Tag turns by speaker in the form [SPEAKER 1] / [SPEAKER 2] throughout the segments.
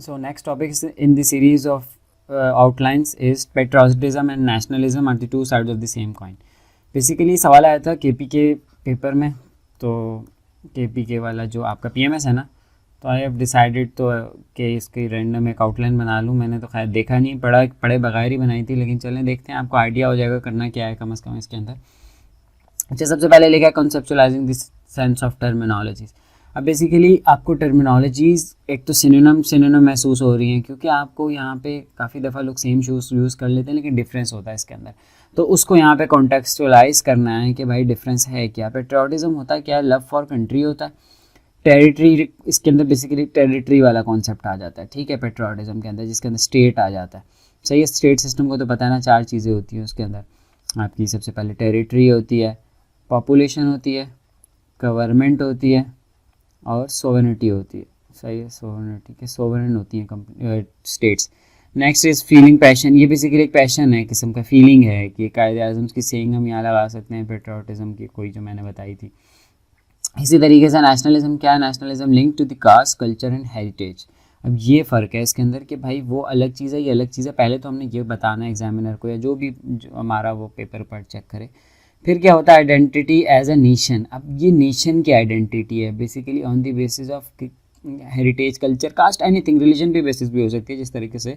[SPEAKER 1] So next topic is in the series of outlines is patriotism and nationalism are the two sides of the same coin. Basically सवाल आया था KP के paper में, तो KP के वाला जो आपका पीएमएस है ना, तो आई हैव डिसाइडेड तो कि इसकी रैंडम एक आउटलाइन बना लूँ. मैंने तो खैर देखा नहीं, पढ़े बगैर ही बनाई थी, लेकिन चलें देखते हैं, आपको आइडिया हो जाएगा करना क्या है कम से कम इसके अंदर. अच्छा, सबसे पहले लिखा है कॉन्सेप्चुअलाइजिंग दिस सेंस ऑफ टर्मिनोलॉजीज. अब बेसिकली आपको टर्मिनोलॉजीज़ एक तो सिनोनिम महसूस हो रही हैं, क्योंकि आपको यहाँ पे काफ़ी दफ़ा लोग सेम यूज़ कर लेते हैं लेकिन डिफरेंस होता है इसके अंदर, तो उसको यहाँ पे कॉन्टेक्सचुअलाइज करना है कि भाई डिफरेंस है क्या. पेट्रियोटिज्म होता है क्या, लव फॉर कंट्री होता है. टेरिटरी, इसके अंदर बेसिकली टेरिटरी वाला कॉन्सेप्ट आ जाता है, ठीक है, पेट्रियोटिज्म के अंदर, जिसके अंदर स्टेट आ जाता है. सही है, स्टेट सिस्टम को तो पता है ना, 4 चीज़ें होती हैं उसके अंदर आपकी. सबसे पहले टेरिटरी होती है, पॉपुलेशन होती है, गवर्नमेंट होती है और सोवरेनिटी होती है. सही है, सोवरेनिटी के सोवरेन होती हैं states. Next is feeling, passion. ये बेसिकली एक पैशन है, किस्म का फीलिंग है कि कायदे आज़म की सेइंग हम यहाँ लगा सकते हैं पेट्रियोटिज्म की कोई जो मैंने बताई थी. इसी तरीके से नेशनलिज्म क्या है, nationalism link to the caste, culture and heritage. अब ये फ़र्क है इसके अंदर कि भाई वो अलग चीज़ है, ये अलग चीज़ है. पहले तो हमने ये बताना है एग्जामिनर को या जो भी जो हमारा वो पेपर पर चेक करे. फिर क्या होता है, आइडेंटिटी एज अ नेशन. अब ये नेशन की आइडेंटिटी है basically on the basis of heritage, culture, caste, anything. Religion पे बेसिस भी हो सकती है, जिस तरीके से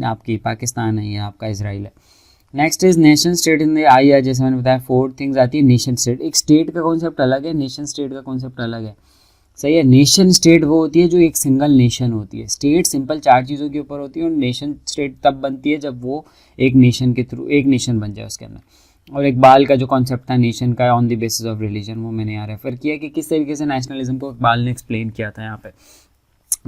[SPEAKER 1] आपकी पाकिस्तान है या आपका इसराइल है. Next is nation state. In the I है, जैसे मैंने बताया 4 थिंग्स आती है. नेशन स्टेट, एक स्टेट का कॉन्सेप्ट अलग है, नेशन स्टेट का कॉन्सेप्ट अलग है. सही है, नेशन स्टेट वो होती है जो एक सिंगल नेशन होती है. स्टेट सिंपल 4 चीज़ों के ऊपर होती है, और नेशन स्टेट तब बनती है जब वो एक नेशन के थ्रू एक नेशन बन जाए उसके अंदर. और इकबाल का जो कॉन्सेप्ट था नेशन का on the basis of religion, वो मैंने यहाँ रेफर किया कि किस तरीके से नेशनलिज्म को इकबाल ने एक्सप्लेन किया था यहाँ पे.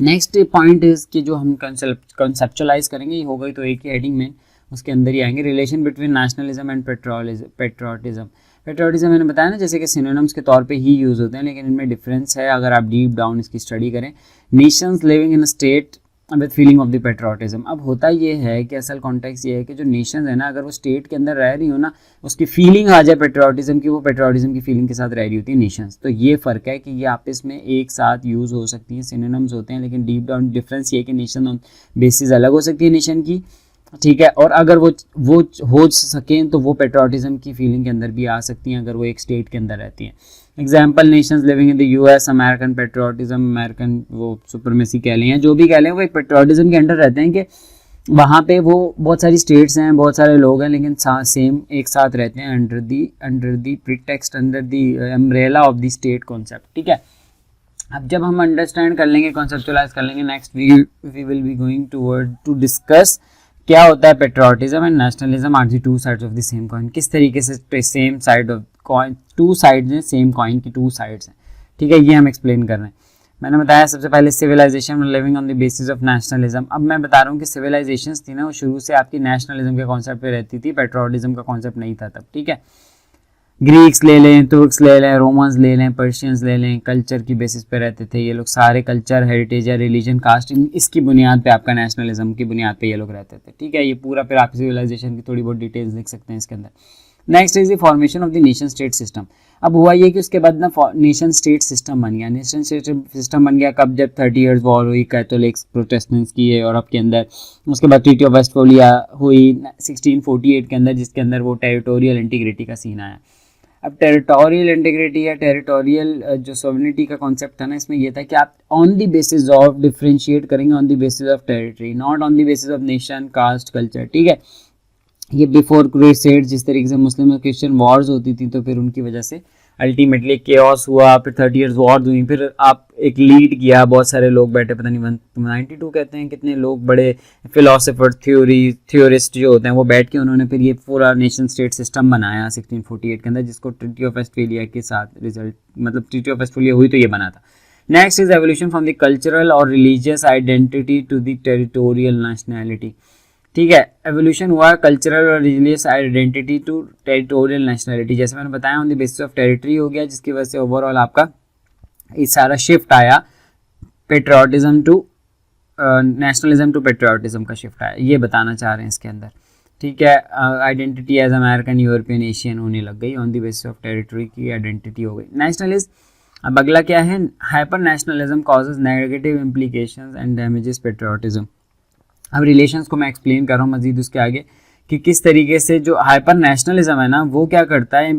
[SPEAKER 1] नेक्स्ट पॉइंट इज़ कि जो हम कंसेप्चुअलाइज करेंगे, ये हो गई तो एक ही हेडिंग में, उसके अंदर ही आएंगे relation between nationalism and patriotism. Patriotism मैंने बताया ना, जैसे कि सिनोनिम्स के तौर पे ही यूज़ होते हैं, लेकिन इनमें डिफरेंस है अगर आप डीप डाउन इसकी स्टडी करें. Nations living in a state with feeling of the patriotism. अब होता ये है कि असल कॉन्टेक्स्ट ये है कि जो नेशन है ना, अगर वो स्टेट के अंदर रह रही हो ना, उसकी फीलिंग आ जाए पेट्रियोटिज्म की, वो पेट्रियोटिज्म की फीलिंग के साथ रह रही होती है नेशंस. तो ये फ़र्क है कि ये आपस में एक साथ यूज़ हो सकती हैं, सिनोनिम्स होते हैं, लेकिन डीप डाउन डिफरेंस ये है कि नेशन ऑन बेसिस अलग हो सकती है नेशन की, ठीक है, और अगर वो हो सकें तो वो पेट्रियोटिज्म की फीलिंग के अंदर भी आ सकती हैं अगर वो एक स्टेट के अंदर रहती हैं. Example, Nations living in the US, American patriotism, American वो सुपरमेसी कह लें या जो भी कह लें, वो एक पेट्रियोटिज्म के अंडर रहते हैं कि वहाँ पे वो बहुत सारी स्टेट्स हैं, बहुत सारे लोग हैं, लेकिन सेम एक साथ रहते हैं under the pretext, under the umbrella of the state concept. ठीक है, अब जब हम अंडरस्टैंड कर लेंगे, कॉन्सेप्चुअलाइज कर लेंगे, next we will be going to discuss क्या होता है patriotism and nationalism are the 2 sides of the same coin. किस तरीके से same side of coin, 2 sides हैं सेम कॉइन की, 2 साइड्स हैं. ठीक है, ये हम एक्सप्लेन कर रहे हैं. मैंने बताया सबसे पहले civilization living on the basis of nationalism. अब मैं बता रहा हूँ कि सिविलाइजेशंस थी ना, वो शुरू से आपकी नेशनलिज्म के कॉन्सेप्ट पे रहती थी, पेट्रियोटिज्म का कॉन्सेप्ट नहीं था तब. ठीक है, ग्रीक्स ले लें, तुर्क्स ले लें, रोमन्स ले लें, पर्शियंस ले लें, कल्चर की बेसिस पे रहते थे ये लोग सारे. कल्चर, हेरिटेज या रिलीजन, कास्ट, इसकी बुनियाद पे आपका नेशनलिज्म की बुनियाद पे ये लोग रहते थे. ठीक है, ये पूरा फिर आप सिविलाइजेशन की थोड़ी बहुत डिटेल्स लिख सकते हैं इसके अंदर. Next is the formation of the nation state system. अब हुआ ये कि उसके बाद ना नेशन स्टेट सिस्टम बन गया. नेशन स्टेट सिस्टम बन गया कब, जब 30 ईयर्स वॉर हुई कैथोलिक्स प्रोटेस्टेंट्स की यूरोप के अंदर. उसके बाद ट्रीटी ऑफ वेस्टफालिया हुई 1648 के अंदर, जिसके अंदर वो टेरिटोरियल इंटीग्रिटी का सीन आया. अब टेरिटोरियल इंटीग्रिटी या टेरिटोरियल जो सॉवरेनिटी का कॉन्सेप्ट था ना, इसमें यह था कि आप on the basis of differentiate करेंगे on the basis of territory, not on the basis of nation, caste, culture. ठीक है, ये बिफोर क्रूसेड जिस तरीके से मुस्लिम और क्रिश्चियन वॉर्स होती थी, तो फिर उनकी वजह से अल्टीमेटली केओस हुआ, फिर 30 ईयर्स वॉर हुई, फिर आप एक लीड किया, बहुत सारे लोग बैठे, पता नहीं 192 कहते हैं कितने लोग, बड़े फिलोसोफर, थ्योरिस्ट जो होते हैं, वो बैठ के उन्होंने फिर ये पूरा नेशन स्टेट सिस्टम बनाया 1648 के अंदर, जिसको ट्रीटी ऑफ वेस्टफालिया के साथ रिजल्ट, मतलब ट्रीटी ऑफ वेस्टफालिया हुई तो ये बना था. Next is evolution from the cultural और religious identity to the territorial nationality. ठीक है, एवोल्यूशन हुआ कल्चरल और religious identity to territorial nationality. जैसे मैंने बताया on the basis of territory हो गया, जिसकी वजह से ओवरऑल आपका इस सारा शिफ्ट आया patriotism to nationalism to patriotism का शिफ्ट आया. ये बताना चाह रहे हैं इसके अंदर. ठीक है, identity as American, European, Asian होने लग गई, on the basis of territory की आइडेंटिटी हो गई. नेशनलिज्म अब अगला क्या है, hyper nationalism causes negative implications and damages patriotism. अब रिलेशंस को मैं एक्सप्लेन कर रहा हूँ मजीद उसके आगे कि किस तरीके से जो हाइपर नेशनलिज्म है ना वो क्या करता है,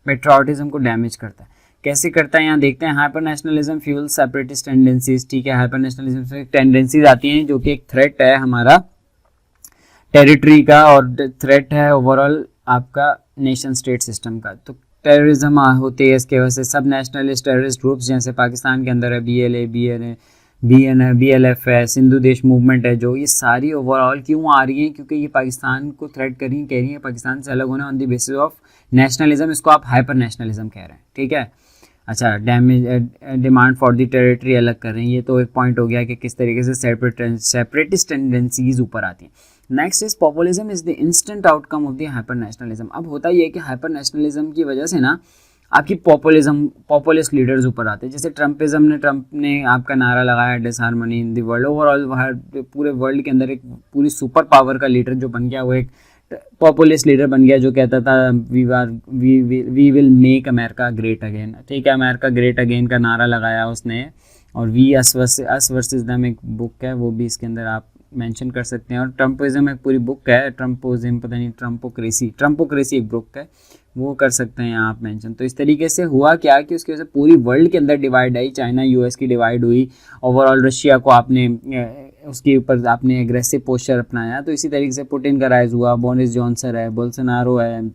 [SPEAKER 1] पेट्रियोटिज्म को डैमेज करता है। कैसे करता है यहाँ देखते हैं। Hyper nationalism fuel separatist tendencies, ठीक है, हाइपर नेशनलिज्म से टेंडेंसीज आती हैं जो कि एक थ्रेट है हमारा टेरिटरी का और थ्रेट है ओवरऑल आपका नेशन स्टेट सिस्टम का। तो टेररिज्म होती है इसके वजह से, सब नेशनलिस्ट टेररिस्ट ग्रुप्स जैसे पाकिस्तान के अंदर है BLF है, सिंधु देश मूवमेंट है, जो ये सारी ओवरऑल क्यों आ रही हैं, क्योंकि ये पाकिस्तान को थ्रेट कह रही हैं पाकिस्तान से अलग होने on the basis of nationalism. इसको आप हाइपर नेशनलिज्म कह रहे हैं, ठीक है। अच्छा, डिमांड फॉर द टेरिटरी अलग कर रहे हैं, ये तो एक पॉइंट हो गया कि किस तरीके से सेपरेटिस्ट टेंडेंसीज ऊपर आती हैं। Next is populism is the instant outcome of the hyper nationalism. अब होता ये है कि हाइपर नेशनलिज्म की वजह से ना आपकी पॉपुलिस्ट लीडर्स ऊपर आते हैं। जैसे ट्रम्प ने आपका नारा लगाया disharmony in the world, overall पूरे वर्ल्ड के अंदर एक पूरी सुपर पावर का लीडर जो बन गया वो एक पॉपुलिस्ट लीडर बन गया जो कहता था we will make America great again, ठीक है, अमेरिका ग्रेट अगेन का नारा लगाया उसने। और वी अस वर्सेस देम एक बुक है, वो भी इसके अंदर आप मेंशन कर सकते हैं। और ट्रम्पिज्म एक पूरी बुक है, ट्रम्पोजिम पता नहीं ट्रम्पोक्रेसी एक बुक है, वो कर सकते हैं यहाँ आप मेंशन। तो इस तरीके से हुआ क्या कि उसकी वजह से पूरी वर्ल्ड के अंदर डिवाइड आई, चाइना US की डिवाइड हुई, ओवरऑल रशिया को आपने उसके ऊपर आपने एग्रेसिव पोस्चर अपनाया। तो इसी तरीके से पुतिन का राइज हुआ, बोरिस जॉनसन है, बोल्सोनारो है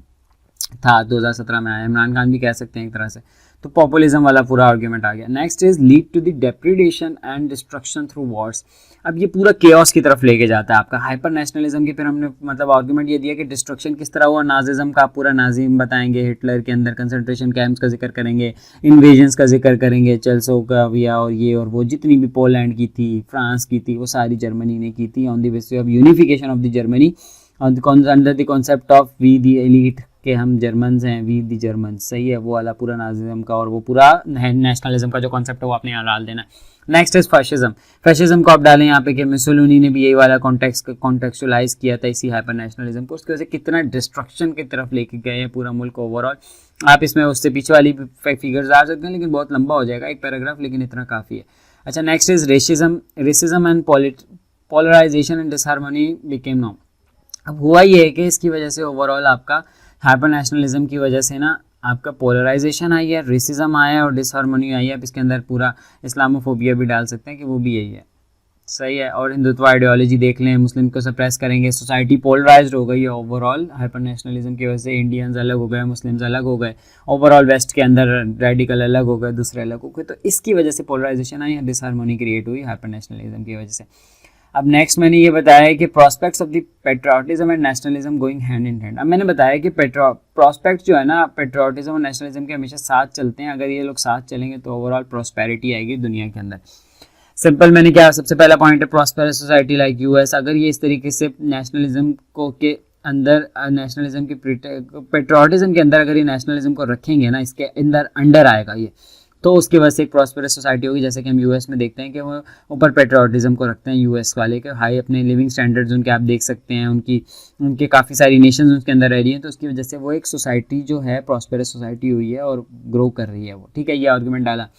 [SPEAKER 1] था 2017 में आया, इमरान खान भी कह सकते हैं एक तरह से। तो पॉपुलिज्म वाला पूरा आर्ग्यूमेंट आ गया। Next is lead to the depredation and destruction through wars. अब ये पूरा केओस की तरफ लेके जाता है आपका हाइपर नेशनलिज्म की। फिर हमने मतलब आर्ग्यूमेंट ये दिया कि डिस्ट्रक्शन किस तरह हुआ, नाजिज्म का पूरा नाजिम बताएंगे, हिटलर के अंदर कंसंट्रेशन कैंप्स का जिक्र करेंगे, इन्वेजन्स का जिक्र करेंगे, चेल्सोविया और ये और वो जितनी भी पोलैंड की थी, फ्रांस की थी, वो सारी जर्मनी ने की थी on the basis of unification of the Germany under the concept of we the elite, कि हम जर्मन्स हैं, वी दी जर्मन, सही है, वो वाला पूरा नाजिज्म का और वो पूरा नेशनलिज्म का जो कॉन्सेप्ट है वो आपने यहाँ डाल देना है। नेक्स्ट इज फैशिज्म को आप डालें यहाँ पे कि मुसोलिनी ने भी यही वाला कॉन्टेक्चुअलाइज किया था इसी हाइपर नेशनलिज्म को, उसकी वजह से कितना डिस्ट्रक्शन की तरफ लेके गए हैं पूरा मुल्क ओवरऑल। आप इसमें उससे पीछे वाली फिगर्स आ सकते हैं लेकिन बहुत लंबा हो जाएगा एक पैराग्राफ, लेकिन इतना काफ़ी है। अच्छा, next is racism and polarization and disharmony became norm. अब हुआ ये है कि इसकी वजह से ओवरऑल आपका हाइपर नेशनलिज्म की वजह से ना आपका पोलराइजेशन आई है, रेसिज्म आया है और डिसहार्मनी आई है। अब इसके अंदर पूरा इस्लामोफोबिया भी डाल सकते हैं कि वो भी यही है, सही है। और हिंदुत्व आइडियोलॉजी देख लें, मुस्लिम को सप्रेस करेंगे, सोसाइटी पोलराइज्ड हो गई है ओवरऑल हाइपर नेशनलिज्म की वजह से। इंडियंस अलग हो गए, मुस्लिम्स अलग हो गए, ओवरऑल वेस्ट के अंदर रेडिकल अलग हो गए, दूसरे अलग हो गए। तो इसकी वजह से पोलराइजेशन आई है, डिसहार्मनी क्रिएट हुई हाइपर नेशनलिज्म की वजह से। अब नेक्स्ट मैंने ये बताया कि prospects of the patriotism and nationalism going hand in hand. अब मैंने बताया कि प्रॉस्पेक्ट्स जो है ना पेट्रियोटिज्म और नेशनलिज्म के हमेशा साथ चलते हैं। अगर ये लोग साथ चलेंगे तो ओवरऑल प्रॉस्पेरिटी आएगी दुनिया के अंदर। सिंपल, मैंने क्या सबसे पहला पॉइंट है प्रॉस्पेरस सोसाइटी लाइक US। अगर ये इस तरीके से नेशनलिज्म को के अंदर नेशनलिज्म की पेट्रियोटिज्म के अंदर अगर ये नेशनलिज्म को रखेंगे ना, इसके अंडर आएगा ये, तो उसकी वजह से एक प्रॉस्पेरस सोसाइटी होगी। जैसे कि हम US में देखते हैं कि वो ऊपर पेट्रियोटिज्म को रखते हैं, US वाले के हाई अपने लिविंग स्टैंडर्ड्स उनके आप देख सकते हैं, उनके काफ़ी सारी नेशंस उसके अंदर रह रही हैं। तो उसकी वजह से वो एक सोसाइटी जो है प्रॉस्पेरस सोसाइटी हुई है और ग्रो कर रही है वो, ठीक है, ये आर्गूमेंट डाला।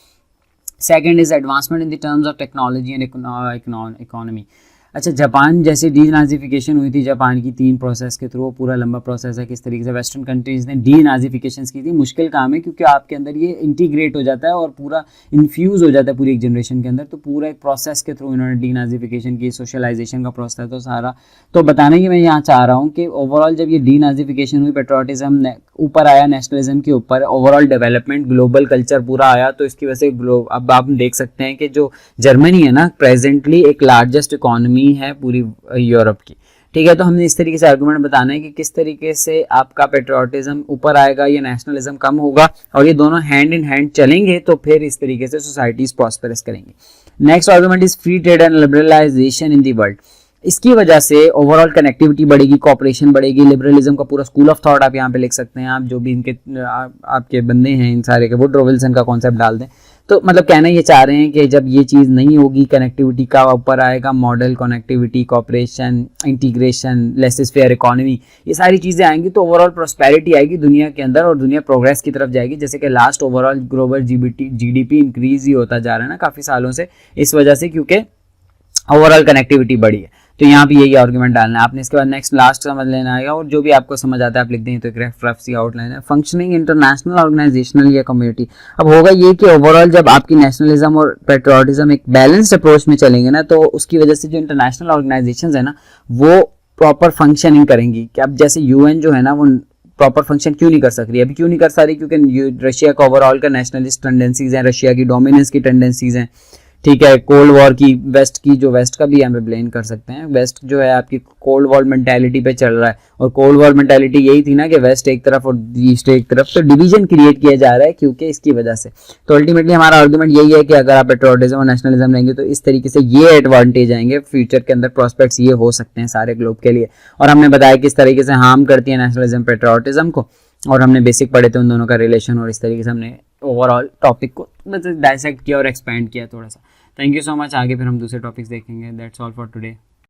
[SPEAKER 1] Second is advancement in the terms of technology and economy. अच्छा, जापान जैसे डीनाजिफिकेशन हुई थी जापान की 3 प्रोसेस के थ्रू, वो पूरा लंबा प्रोसेस है, किस तरीके से वेस्टर्न कंट्रीज़ ने डीनाजिफिकेशन की थी। मुश्किल काम है क्योंकि आपके अंदर ये इंटीग्रेट हो जाता है और पूरा इन्फ्यूज़ हो जाता है पूरी एक जनरेशन के अंदर। तो पूरा एक प्रोसेस के थ्रू इन्होंने डीनाजिफिकेशन की, सोशलाइजेशन का प्रोसेस तो सारा। तो बताने की मैं यहाँ चाह रहा हूँ कि ओवरऑल जब ये डीनाजिफिकेशन हुई, पेट्रियोटिज्म ऊपर आया नेशनलिज्म के ऊपर, ओवरऑल डेवलपमेंट ग्लोबल कल्चर पूरा आया। तो इसकी वजह से अब आप देख सकते हैं कि जो जर्मनी है ना प्रेजेंटली एक लार्जेस्ट इकोनॉमी है पूरी यूरोप की, ठीक है। तो हमने इस तरीके से आर्गुमेंट बताना है कि किस तरीके से आपका पेट्रियोटिज्म ऊपर आएगा या नेशनलिज्म कम होगा, और ये दोनों हैंड इन हैंड चलेंगे तो फिर इस तरीके से सोसाइटीज प्रॉस्पेरस करेंगे। Next argument is free trade and liberalization in the world. इसकी वजह से ओवरऑल कनेक्टिविटी बढ़ेगी, कॉपरेशन बढ़ेगी, लिबरलिज्म का पूरा स्कूल ऑफ थॉट आप यहाँ पे लिख सकते हैं। आप जो भी इनके आपके बंदे हैं इन सारे के, वुडरो विल्सन का कॉन्सेप्ट डाल दें। तो मतलब कहना ये चाह रहे हैं कि जब ये चीज़ नहीं होगी, कनेक्टिविटी का ऊपर आएगा model, connectivity, cooperation, integration, laissez faire economy, ये सारी चीज़ें आएंगी तो ओवरऑल प्रॉस्पेरिटी आएगी दुनिया के अंदर और दुनिया प्रोग्रेस की तरफ जाएगी। जैसे कि last overall global GDP increase ही होता जा रहा है ना काफ़ी सालों से, इस वजह से क्योंकि ओवरऑल कनेक्टिविटी बढ़ी है। तो यहाँ भी यही आर्गुमेंट डालना है आपने। इसके बाद नेक्स्ट लास्ट समझ लेना आएगा और जो भी आपको समझ आता है आप लिख देंगे। तो एक रफ सी आउटलाइन है, फंक्शनिंग इंटरनेशनल ऑर्गेनाइजेशनल या कम्युनिटी। अब होगा ये कि ओवरऑल जब आपकी नेशनलिज्म और पेट्रियोटिज्म एक बैलेंस्ड अप्रोच में चलेंगे ना, तो उसकी वजह से जो इंटरनेशनल ऑर्गेनाइजेशन है ना वो प्रॉपर फंक्शनिंग करेंगी। कि अब जैसे यूएन जो है ना वो प्रॉपर फंक्शन क्यों नहीं कर सक रही, अभी क्यों नहीं कर सा रही, क्योंकि रशिया का ओवरऑल का नेशनलिस्ट टेंडेंसीज हैं, रशिया की डोमिनेंस की टेंडेंसीज हैं, ठीक है, कोल्ड वॉर की, वेस्ट की, जो वेस्ट का भी यहाँ पे ब्लेम कर सकते हैं। वेस्ट जो है आपकी कोल्ड वॉर मेंटालिटी पे चल रहा है और कोल्ड वॉर मेंटालिटी यही थी ना कि वेस्ट एक तरफ और ईस्ट एक तरफ, तो डिवीजन क्रिएट किया जा रहा है क्योंकि इसकी वजह से। तो अल्टीमेटली हमारा आर्गुमेंट यही है कि अगर आप पेट्रियोटिज्म और नेशनलिज्म लेंगे तो इस तरीके से ये एडवांटेज आएंगे, फ्यूचर के अंदर प्रॉस्पेक्ट्स ये हो सकते हैं सारे ग्लोब के लिए। और हमने बताया किस तरीके से हार्म करती है नेशनलिज्म पेट्रियोटिज्म को, और हमने बेसिक पढ़े थे उन दोनों का रिलेशन, और इस तरीके से हमने ओवरऑल टॉपिक को डायसेक्ट किया और एक्सपैंड किया थोड़ा सा। Thank you so much. आगे फिर हम दूसरे टॉपिक्स देखेंगे। That's all for today.